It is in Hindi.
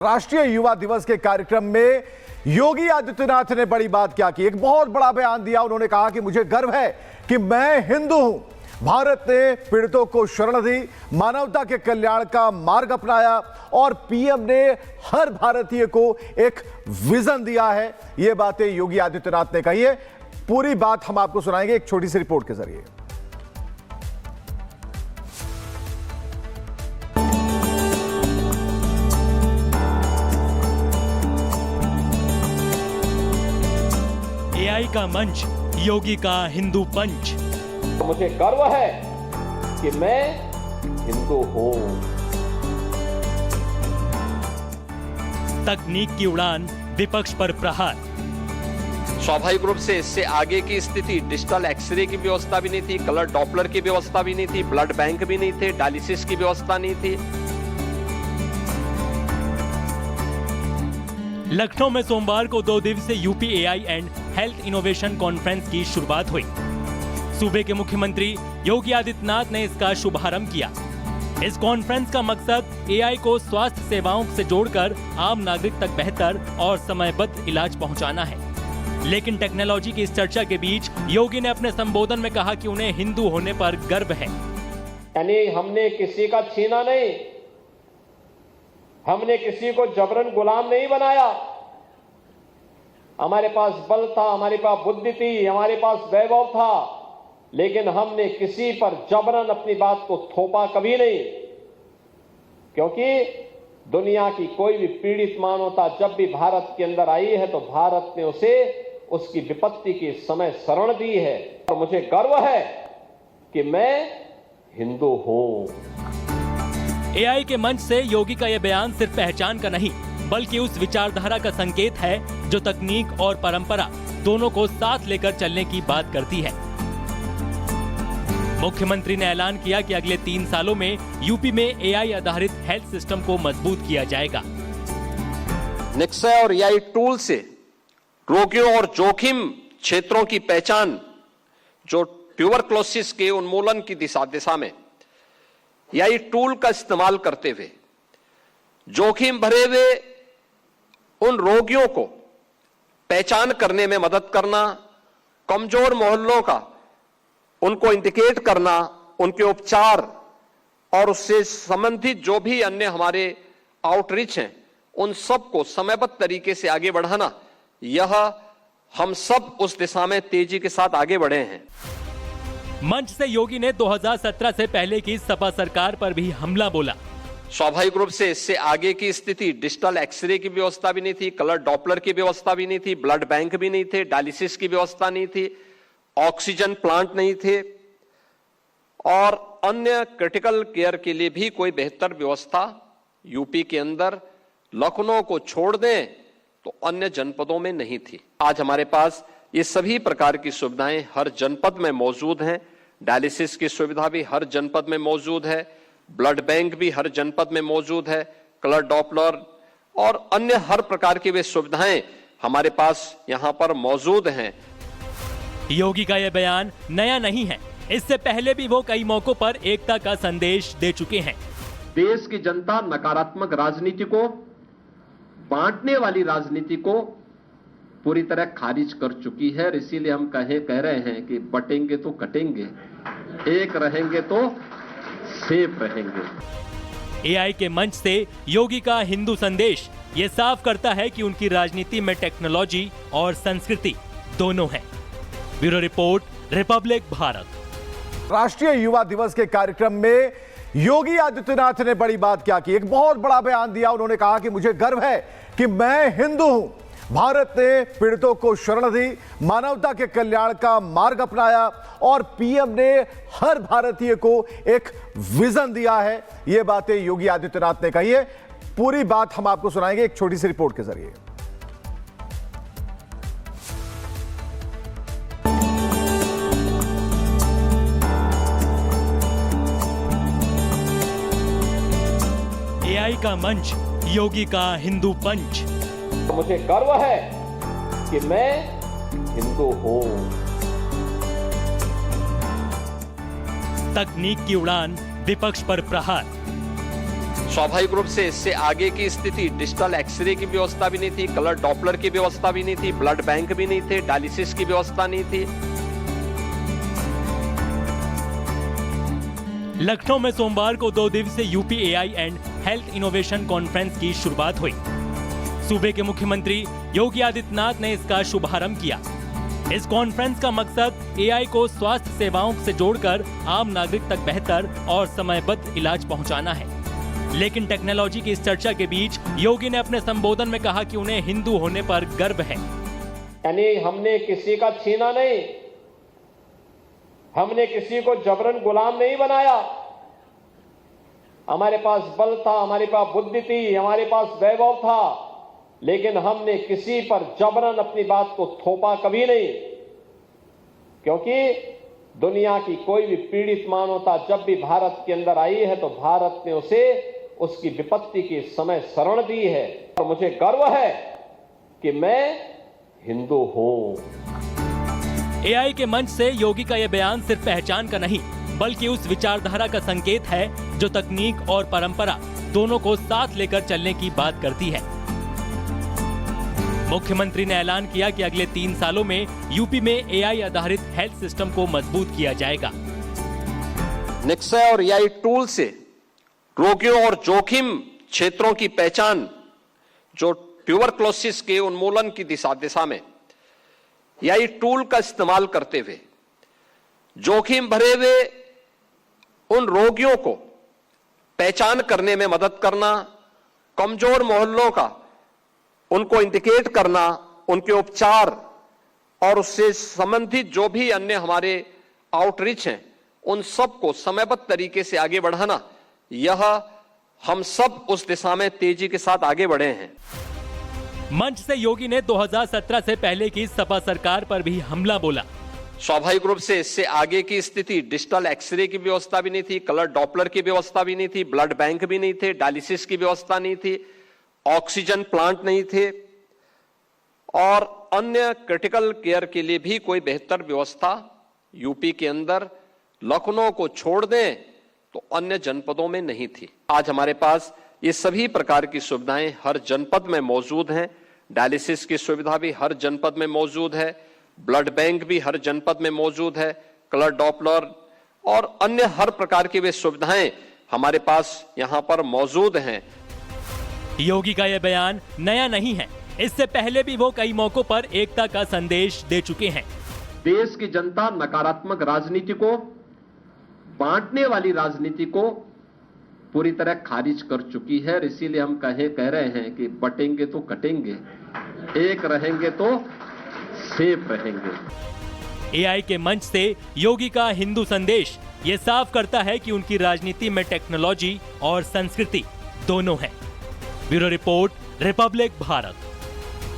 राष्ट्रीय युवा दिवस के कार्यक्रम में योगी आदित्यनाथ ने बड़ी बात क्या की, एक बहुत बड़ा बयान दिया। उन्होंने कहा कि मुझे गर्व है कि मैं हिंदू हूं। भारत ने पीड़ितों को शरण दी, मानवता के कल्याण का मार्ग अपनाया और पीएम ने हर भारतीय को एक विजन दिया है। ये बातें योगी आदित्यनाथ ने कही है। पूरी बात हम आपको सुनाएंगे एक छोटी सी रिपोर्ट के जरिए। एआई का मंच, योगी का हिंदू पंच। मुझे गर्व है कि मैं हिंदू हूं। तकनीक की उड़ान, विपक्ष पर प्रहार। स्वाभाविक रूप से इससे आगे की स्थिति, डिजिटल एक्सरे की व्यवस्था भी नहीं थी, कलर डॉपलर की व्यवस्था भी नहीं थी, ब्लड बैंक भी नहीं थे, डायलिसिस की व्यवस्था नहीं थी। लखनऊ में सोमवार को 2 दिवसीय UP AI and health innovation conference की शुरुआत हुई। सूबे के मुख्यमंत्री योगी आदित्यनाथ ने इसका शुभारंभ किया। इस कॉन्फ्रेंस का मकसद एआई को स्वास्थ्य सेवाओं से जोड़कर आम नागरिक तक बेहतर और समयबद्ध इलाज पहुंचाना है। लेकिन टेक्नोलॉजी की इस चर्चा के बीच योगी ने अपने संबोधन में कहा कि उन्हें हिंदू होने पर गर्व है। यानी हमने किसी का छीना नहीं, हमने किसी को जबरन गुलाम नहीं बनाया। हमारे पास बल था, हमारे पास बुद्धि थी, हमारे पास वैभव था, लेकिन हमने किसी पर जबरन अपनी बात को थोपा कभी नहीं। क्योंकि दुनिया की कोई भी पीड़ित मानवता जब भी भारत के अंदर आई है तो भारत ने उसे उसकी विपत्ति के समय शरण दी है। और मुझे गर्व है कि मैं हिंदू हूं। एआई के मंच से योगी का यह बयान सिर्फ पहचान का नहीं, बल्कि उस विचारधारा का संकेत है जो तकनीक और परंपरा दोनों को साथ लेकर चलने की बात करती है। मुख्यमंत्री ने ऐलान किया कि अगले 3 सालों में यूपी में एआई आधारित हेल्थ सिस्टम को मजबूत किया जाएगा। निक्षय और एआई टूल से रोगियों और जोखिम क्षेत्रों की पहचान, जो ट्यूबरक्लोसिस के उन्मूलन की दिशा में एआई टूल का इस्तेमाल करते हुए जोखिम भरे हुए उन रोगियों को पहचान करने में मदद करना, कमजोर मोहल्लों का उनको इंडिकेट करना, उनके उपचार और उससे संबंधित जो भी अन्य हमारे आउटरीच हैं, उन सब को समयबद्ध तरीके से आगे बढ़ाना, यह हम सब उस दिशा में तेजी के साथ आगे बढ़े हैं। मंच से योगी ने 2017 से पहले की सपा सरकार पर भी हमला बोला। स्वाभाविक रूप से इससे आगे की स्थिति, डिजिटल एक्सरे की व्यवस्था भी नहीं थी, कलर डॉपलर की व्यवस्था भी नहीं थी, ब्लड बैंक भी नहीं थे, डायलिसिस की व्यवस्था नहीं थी, ऑक्सीजन प्लांट नहीं थे और अन्य क्रिटिकल केयर के लिए भी कोई बेहतर व्यवस्था यूपी के अंदर, लखनऊ को छोड़ दें तो अन्य जनपदों में नहीं थी। आज हमारे पास ये सभी प्रकार की सुविधाएं हर जनपद में मौजूद हैं। डायलिसिस की सुविधा भी हर जनपद में मौजूद है, ब्लड बैंक भी हर जनपद में मौजूद है, कलर डॉपलर और अन्य हर प्रकार की वे सुविधाएं हमारे पास यहां पर मौजूद हैं। योगी का यह बयान नया नहीं है। इससे पहले भी वो कई मौकों पर एकता का संदेश दे चुके हैं। देश की जनता नकारात्मक राजनीति को, बांटने वाली राजनीति को पूरी तरह खारिज कर चुकी है और इसीलिए हम कह रहे हैं कि बटेंगे तो कटेंगे, एक रहेंगे तो सेफ रहेंगे। एआई के मंच से योगी का हिंदू संदेश ये साफ करता है कि उनकी राजनीति में टेक्नोलॉजी और संस्कृति दोनों हैं। Bureau report, Republic Bharat. राष्ट्रीय युवा दिवस के कार्यक्रम में योगी आदित्यनाथ ने बड़ी बात क्या की, एक बहुत बड़ा बयान दिया। उन्होंने कहा कि मुझे गर्व है कि मैं हिंदू हूं। भारत ने पीड़ितों को शरण दी, मानवता के कल्याण का मार्ग अपनाया और पीएम ने हर भारतीय को एक विजन दिया है। ये बातें योगी आदित्यनाथ ने कही है। पूरी बात हम आपको सुनाएंगे एक छोटी सी रिपोर्ट के जरिए। एआई का मंच, योगी का हिंदू पंच। मुझे गर्व है कि मैं हिंदू हूं। तकनीक की उड़ान, विपक्ष पर प्रहार। स्वाभाविक रूप से इससे आगे की स्थिति डिजिटल एक्सरे की व्यवस्था भी नहीं थी, कलर डॉपलर की व्यवस्था भी नहीं थी, ब्लड बैंक भी नहीं थे, डायलिसिस की व्यवस्था नहीं थी। लखनऊ में सोमवार को 2 दिवसीय UP AI and health innovation conference की शुरुआत हुई। सूबे के मुख्यमंत्री योगी आदित्यनाथ ने इसका शुभारंभ किया। इस कॉन्फ्रेंस का मकसद एआई को स्वास्थ्य सेवाओं से जोड़कर आम नागरिक तक बेहतर और समयबद्ध इलाज पहुंचाना है। लेकिन टेक्नोलॉजी की इस चर्चा के बीच योगी ने अपने संबोधन में कहा कि उन्हें हिंदू होने पर गर्व है। यानी हमने किसी का छीना नहीं, हमने किसी को जबरन गुलाम नहीं बनाया। हमारे पास बल था, हमारे पास बुद्धि थी, हमारे पास वैभव था, लेकिन हमने किसी पर जबरन अपनी बात को थोपा कभी नहीं। क्योंकि दुनिया की कोई भी पीड़ित मानवता जब भी भारत के अंदर आई है तो भारत ने उसे उसकी विपत्ति के समय शरण दी है। और मुझे गर्व है कि मैं हिंदू हूं। एआई के मंच से योगी का यह बयान सिर्फ पहचान का नहीं, बल्कि उस विचारधारा का संकेत है जो तकनीक और परंपरा दोनों को साथ लेकर चलने की बात करती है। मुख्यमंत्री ने ऐलान किया कि अगले 3 सालों में यूपी में एआई आधारित हेल्थ सिस्टम को मजबूत किया जाएगा। निक्षय और एआई टूल से रोगियों और जोखिम क्षेत्रों की पहचान, जो ट्यूबरक्लोसिस के उन्मूलन की दिशा में एआई टूल का इस्तेमाल करते हुए जोखिम भरे हुए उन रोगियों को पहचान करने में मदद करना, कमजोर मोहल्लों का उनको इंडिकेट करना, उनके उपचार और उससे संबंधित जो भी अन्य हमारे आउटरीच हैं उन सबको समयबद्ध तरीके से आगे बढ़ाना, यह हम सब उस दिशा में तेजी के साथ आगे बढ़े हैं। मंच से योगी ने 2017 से पहले की सपा सरकार पर भी हमला बोला। स्वाभाविक रूप से इससे आगे की स्थिति डिजिटल एक्सरे की व्यवस्था भी नहीं थी, कलर डॉपलर की व्यवस्था भी नहीं थी, ब्लड बैंक भी नहीं थे, डायलिसिस की व्यवस्था नहीं थी, ऑक्सीजन प्लांट नहीं थे और अन्य क्रिटिकल केयर के लिए भी कोई बेहतर व्यवस्था यूपी के अंदर लखनऊ को छोड़ दें तो अन्य जनपदों में नहीं थी। आज हमारे पास ये सभी प्रकार की सुविधाएं हर जनपद में मौजूद हैं। डायलिसिस की सुविधा भी हर जनपद में मौजूद है, ब्लड बैंक भी हर जनपद में मौजूद है, कलर डॉपलर और अन्य हर प्रकार की वे सुविधाएं हमारे पास यहां पर मौजूद हैं। योगी का यह बयान नया नहीं है। इससे पहले भी वो कई मौकों पर एकता का संदेश दे चुके हैं। देश की जनता नकारात्मक राजनीति को, बांटने वाली राजनीति को पूरी तरह खारिज कर चुकी है। इसीलिए हम कह रहे हैं कि बटेंगे तो कटेंगे, एक रहेंगे तो सेफ रहेंगे। एआई के मंच से योगी का हिंदू संदेश ये साफ करता है कि उनकी राजनीति में टेक्नोलॉजी और संस्कृति दोनों हैं। Bureau report, Republic Bharat.